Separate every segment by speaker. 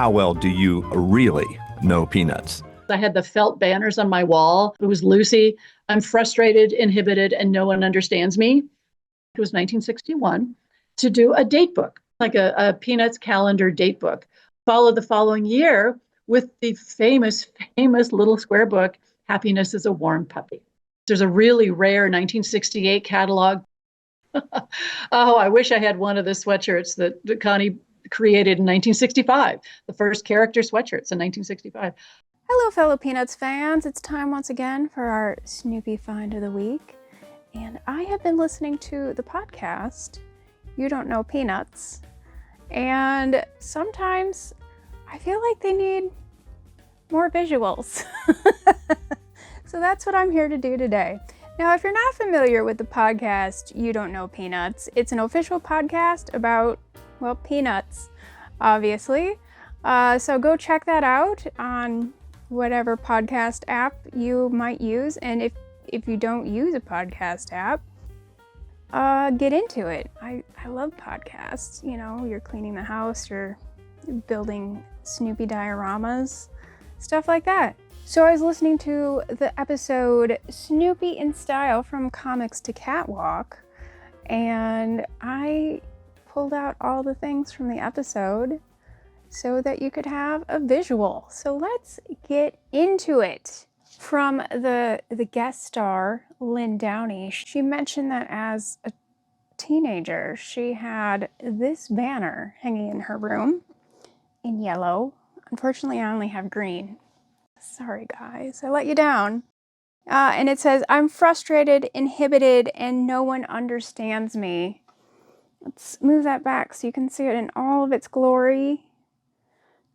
Speaker 1: how well do you really know Peanuts?
Speaker 2: I had the felt banners on my wall. It was Lucy, I'm frustrated, inhibited, and no one understands me. It was 1961 to do a date book, like a Peanuts calendar date book. Followed the following year with the famous little square book, Happiness is a Warm Puppy. There's a really rare 1968 catalog. Oh, I wish I had one of the sweatshirts that Connie created in 1965, the first character sweatshirts in 1965.
Speaker 3: Hello, fellow Peanuts fans. It's time once again for our Snoopy Find of the Week. And I have been listening to the podcast, You Don't Know Peanuts. And sometimes I feel like they need more visuals. So that's what I'm here to do today. Now, if you're not familiar with the podcast, You Don't Know Peanuts, it's an official podcast about, well, peanuts, obviously. So go check that out on whatever podcast app you might use. And if you don't use a podcast app, get into it. I love podcasts. You know, you're cleaning the house, you're building Snoopy dioramas, stuff like that. So I was listening to the episode Snoopy in Style from Comics to Catwalk, and I pulled out all the things from the episode so that you could have a visual. So let's get into it. From the guest star, Lynn Downey, she mentioned that as a teenager, she had this banner hanging in her room in yellow. Unfortunately, I only have green. Sorry, guys, I let you down. And it says, I'm frustrated, inhibited, and no one understands me. Let's move that back so you can see it in all of its glory.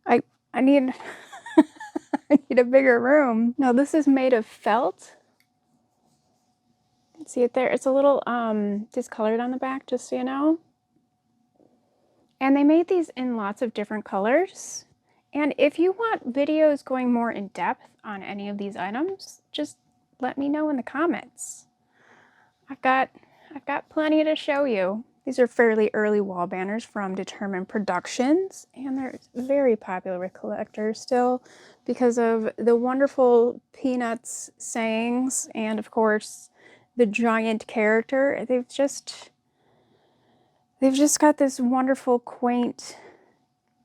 Speaker 3: I need I need a bigger room. No, this is made of felt. See it there? It's a little discolored on the back, just so you know. And they made these in lots of different colors. And if you want videos going more in depth on any of these items, just let me know in the comments. I've got plenty to show you. These are fairly early wall banners from Determined Productions, and they're very popular with collectors still because of the wonderful Peanuts sayings and, of course, the giant character. They've just got this wonderful, quaint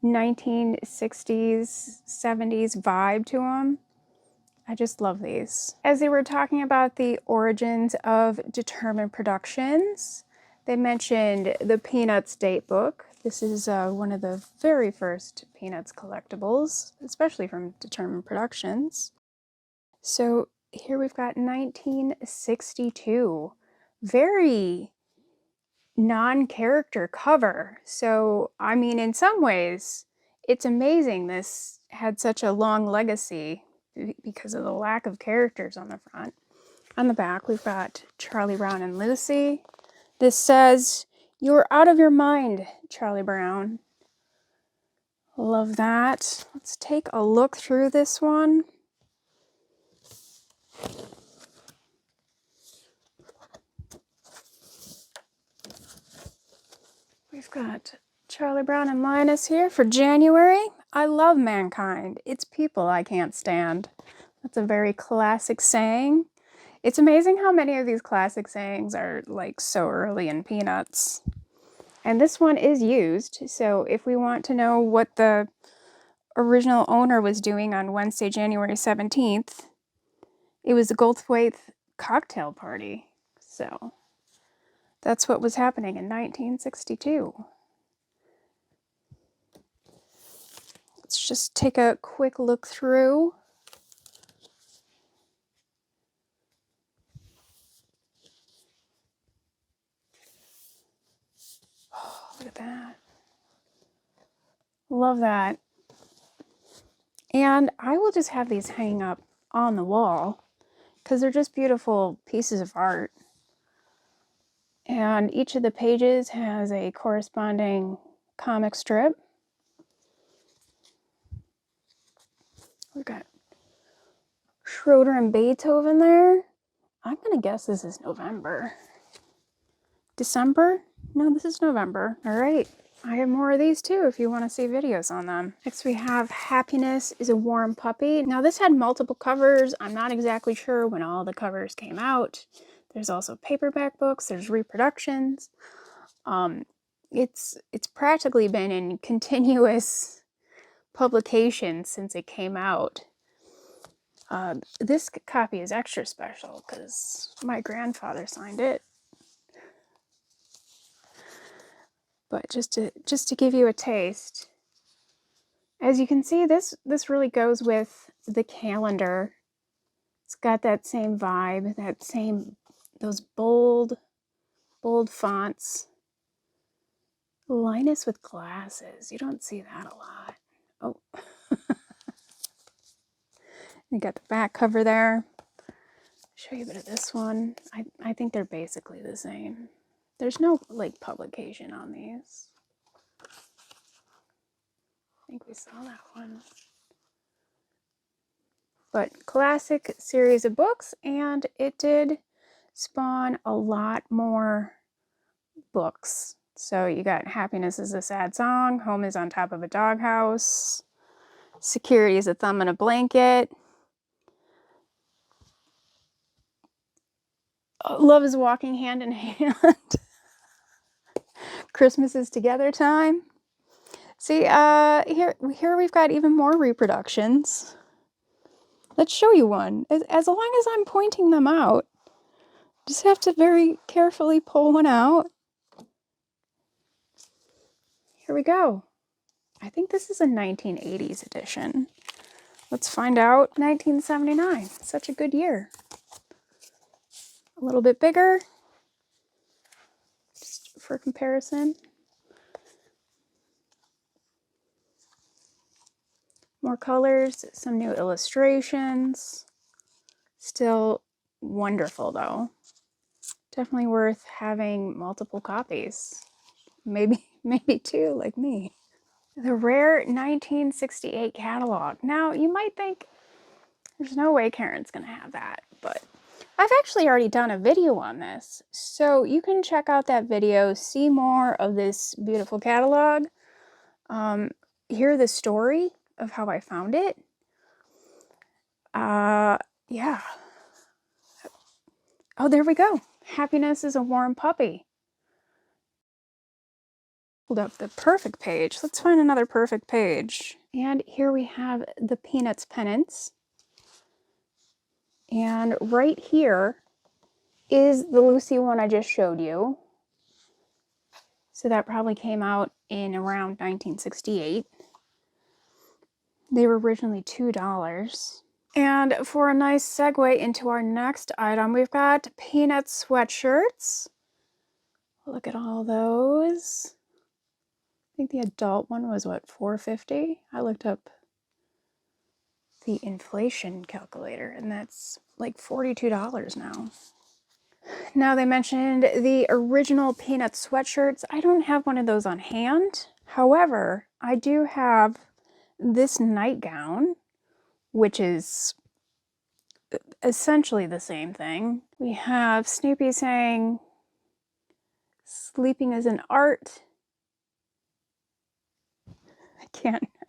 Speaker 3: 1960s, 70s vibe to them. I just love these. As they were talking about the origins of Determined Productions, they mentioned the Peanuts date book. This is one of the very first Peanuts collectibles, especially from Determined Productions. So here we've got 1962. Very non-character cover. So, I mean, in some ways, it's amazing this had such a long legacy because of the lack of characters on the front. On the back, we've got Charlie Brown and Lucy. This says, "You're out of your mind, Charlie Brown." Love that. Let's take a look through this one. We've got Charlie Brown and Linus here for January. I love mankind. It's people I can't stand. That's a very classic saying. It's amazing how many of these classic sayings are like so early in Peanuts. And this one is used, so if we want to know what the original owner was doing on Wednesday, January 17th, it was a Goldthwait cocktail party. So that's what was happening in 1962. Let's just take a quick look through. Oh, look at that. Love that. And I will just have these hanging up on the wall because they're just beautiful pieces of art. And each of the pages has a corresponding comic strip. We've got Schroeder and Beethoven there. I'm going to guess this is November. December? No, this is November. All right. I have more of these too if you want to see videos on them. Next we have Happiness is a Warm Puppy. Now this had multiple covers. I'm not exactly sure when all the covers came out. There's also paperback books, there's reproductions. It's practically been in continuous publication since it came out. This copy is extra special because my grandfather signed it. But just to give you a taste, as you can see, this really goes with the calendar. It's got that same vibe, those bold fonts. Linus with glasses. You don't see that a lot. Oh. You got the back cover there. Show you a bit of this one. I think they're basically the same. There's no like publication on these. I think we saw that one. But classic series of books, and it did spawn a lot more books. So you got Happiness is a Sad Song, Home is on Top of a Doghouse, Security is a Thumb in a Blanket, Love is Walking Hand in Hand, Christmas is Together Time. See, here we've got even more reproductions. Let's show you one. As long as I'm pointing them out, just have to very carefully pull one out. Here we go. I think this is a 1980s edition. Let's find out. 1979. Such a good year. A little bit bigger, just for comparison. More colors, some new illustrations. Still wonderful though. Definitely worth having multiple copies. Maybe two, like me. The rare 1968 catalog. Now, you might think, there's no way Karen's gonna have that, but I've actually already done a video on this, so you can check out that video, see more of this beautiful catalog, hear the story of how I found it. Yeah. Oh, there we go. Happiness is a Warm Puppy. Hold up the perfect page. Let's find another perfect page. And here we have the Peanuts pennants. And right here is the Lucy one I just showed you. So that probably came out in around 1968. They were originally $2. And for a nice segue into our next item, we've got Peanut sweatshirts. Look at all those. I think the adult one was what, $4.50? I looked up the inflation calculator and that's like $42 now. Now they mentioned the original Peanut sweatshirts. I don't have one of those on hand. However, I do have this nightgown, which is essentially the same thing. We have Snoopy saying, sleeping is an art. I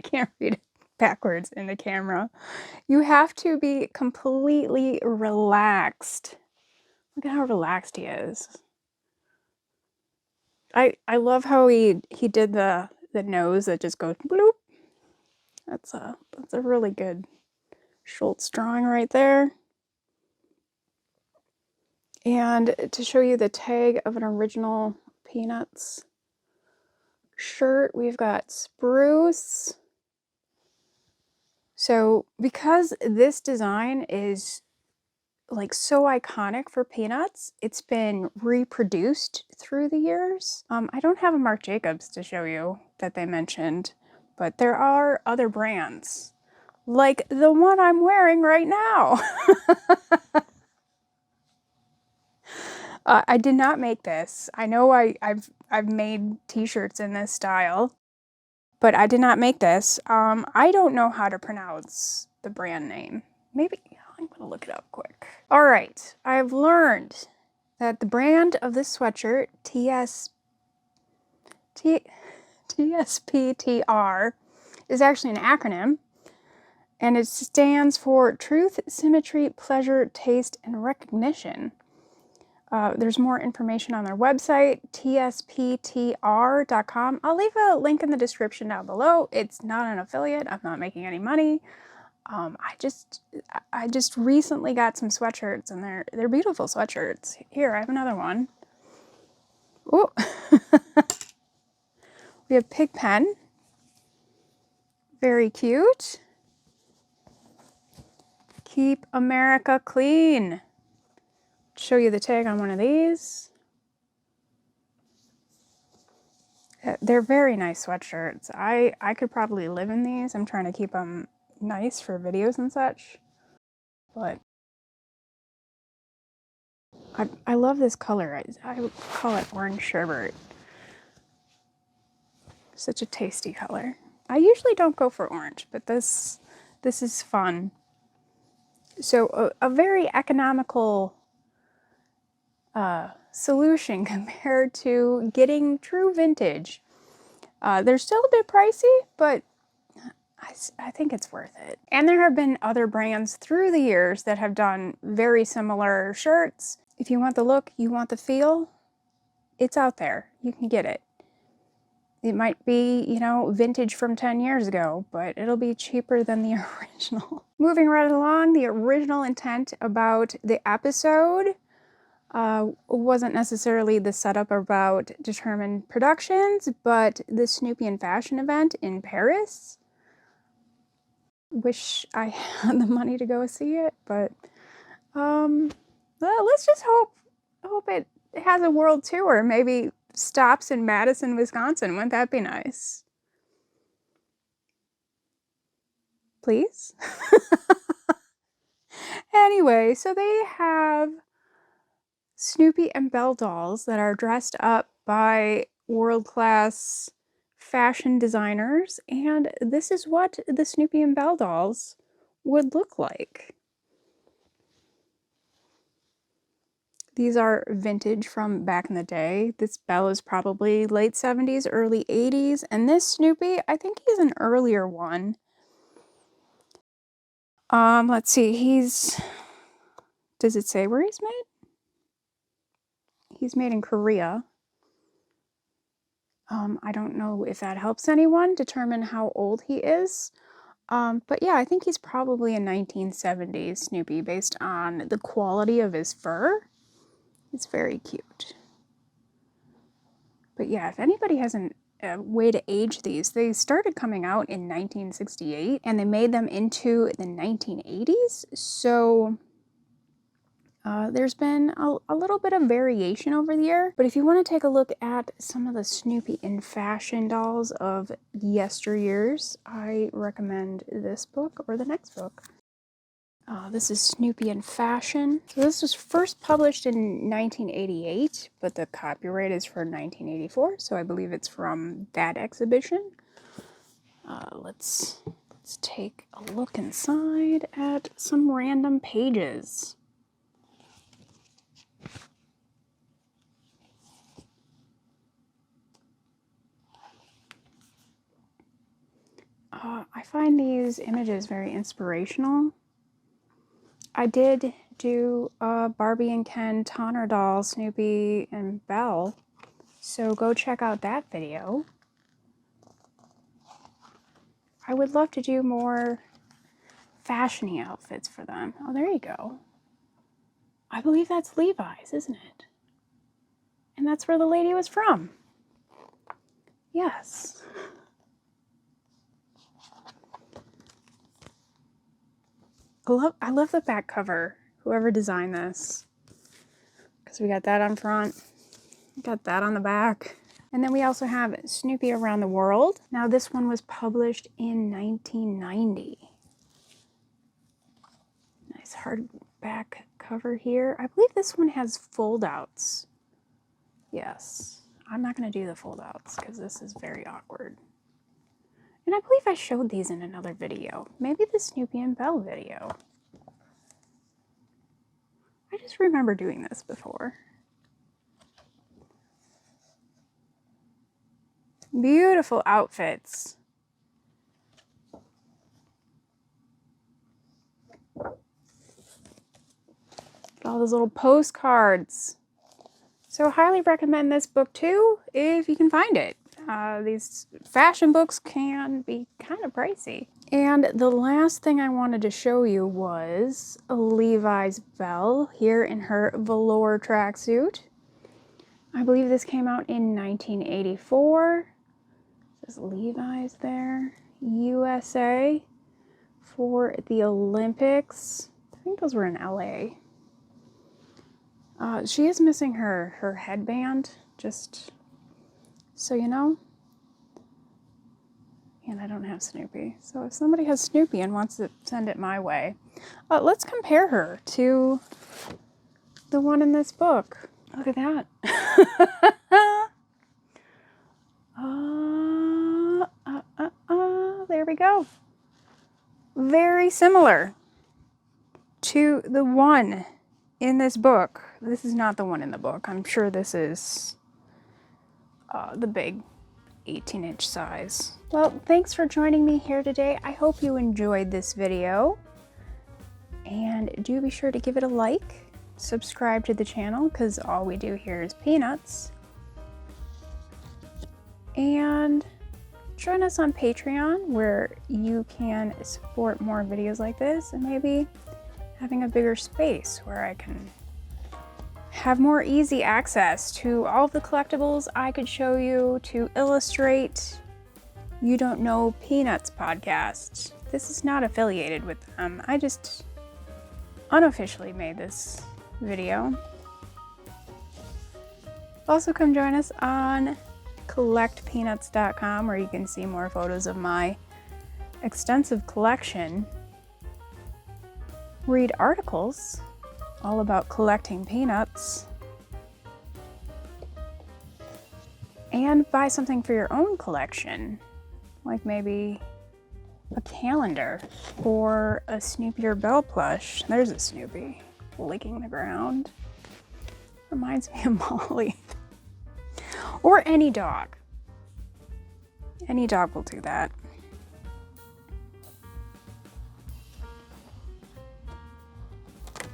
Speaker 3: can't read it backwards in the camera. You have to be completely relaxed. Look at how relaxed he is. I love how he did the nose that just goes bloop. That's a really good Schultz drawing right there. And to show you the tag of an original Peanuts shirt, we've got Spruce. So because this design is like so iconic for Peanuts, it's been reproduced through the years. I don't have a Marc Jacobs to show you that they mentioned, but there are other brands like the one I'm wearing right now. I did not make this. I know I've made t-shirts in this style, but I did not make this. I don't know how to pronounce the brand name. Maybe I'm gonna look it up quick. All right, I've learned that the brand of this sweatshirt, TSPTR is actually an acronym, and it stands for Truth, Symmetry, Pleasure, Taste, and Recognition. There's more information on their website, tsptr.com. I'll leave a link in the description down below. It's not an affiliate. I'm not making any money. I just recently got some sweatshirts, and they're beautiful sweatshirts. Here, I have another one. Oh, we have Pigpen. Very cute. Keep America clean. Show you the tag on one of these. They're very nice sweatshirts. I could probably live in these. I'm trying to keep them nice for videos and such. But I love this color. I would call it orange sherbet. Such a tasty color. I usually don't go for orange, but this is fun. So a very economical solution compared to getting true vintage. They're still a bit pricey, but I think it's worth it. And there have been other brands through the years that have done very similar shirts. If you want the look, you want the feel, it's out there. You can get it. It might be, you know, vintage from 10 years ago, but it'll be cheaper than the original. Moving right along, the original intent about the episode wasn't necessarily the setup about Determined Productions, but the Snoopy and Fashion event in Paris. Wish I had the money to go see it, but well, let's just hope it has a world tour. Maybe stops in Madison, Wisconsin. Wouldn't that be nice? Please? Anyway, so they have Snoopy and Belle dolls that are dressed up by world-class fashion designers, and this is what the Snoopy and Belle dolls would look like. These are vintage from back in the day. This Belle is probably late 70s, early 80s, and this Snoopy, I think he's an earlier one. Let's see, does it say where he's made? He's made in Korea. I don't know if that helps anyone determine how old he is. But yeah, I think he's probably a 1970s Snoopy based on the quality of his fur. It's very cute. But yeah, if anybody has a way to age these, they started coming out in 1968 and they made them into the 1980s. So there's been a little bit of variation over the year. But if you want to take a look at some of the Snoopy and Fashion dolls of yesteryears, I recommend this book or the next book. This is Snoopy and Fashion. So this was first published in 1988, but the copyright is for 1984, so I believe it's from that exhibition. Let's take a look inside at some random pages. I find these images very inspirational. I did do a Barbie and Ken Tonner doll, Snoopy and Belle, so go check out that video. I would love to do more fashion-y outfits for them. Oh, there you go. I believe that's Levi's, isn't it? And that's where the lady was from. Yes. I love the back cover. Whoever designed this. Because we got that on front. We got that on the back. And then we also have Snoopy Around the World. Now this one was published in 1990. Nice hardback cover here. I believe this one has fold-outs. Yes. I'm not going to do the fold-outs because this is very awkward. And I believe I showed these in another video. Maybe the Snoopy and Belle video. I just remember doing this before. Beautiful outfits. All those little postcards. So highly recommend this book too, if you can find it. These fashion books can be kind of pricey. And the last thing I wanted to show you was Levi's Belle here in her velour tracksuit. I believe this came out in 1984. There's Levi's there. USA for the Olympics. I think those were in LA. She is missing her headband, just so you know. And I don't have Snoopy. So if somebody has Snoopy and wants to send it my way, let's compare her to the one in this book. Look at that. There we go. Very similar to the one in this book. This is not the one in the book. I'm sure this is the big 18-inch size. Well, thanks for joining me here today. I hope you enjoyed this video. And do be sure to give it a like, subscribe to the channel, because all we do here is peanuts. And join us on Patreon, where you can support more videos like this, and maybe having a bigger space where I can have more easy access to all of the collectibles I could show you to illustrate You Don't Know Peanuts podcast. This is not affiliated with them. I just unofficially made this video. Also, come join us on CollectPeanuts.com, where you can see more photos of my extensive collection, read articles all about collecting peanuts, and buy something for your own collection, like maybe a calendar or a Snoopy or Belle plush. There's a Snoopy licking the ground. Reminds me of Molly. Or any dog. Any dog will do that.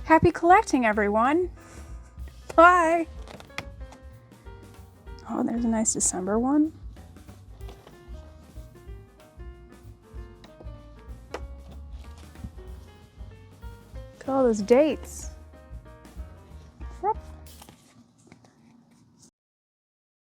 Speaker 3: Happy collecting, everyone. Bye. Oh, there's a nice December one. Look at all those dates.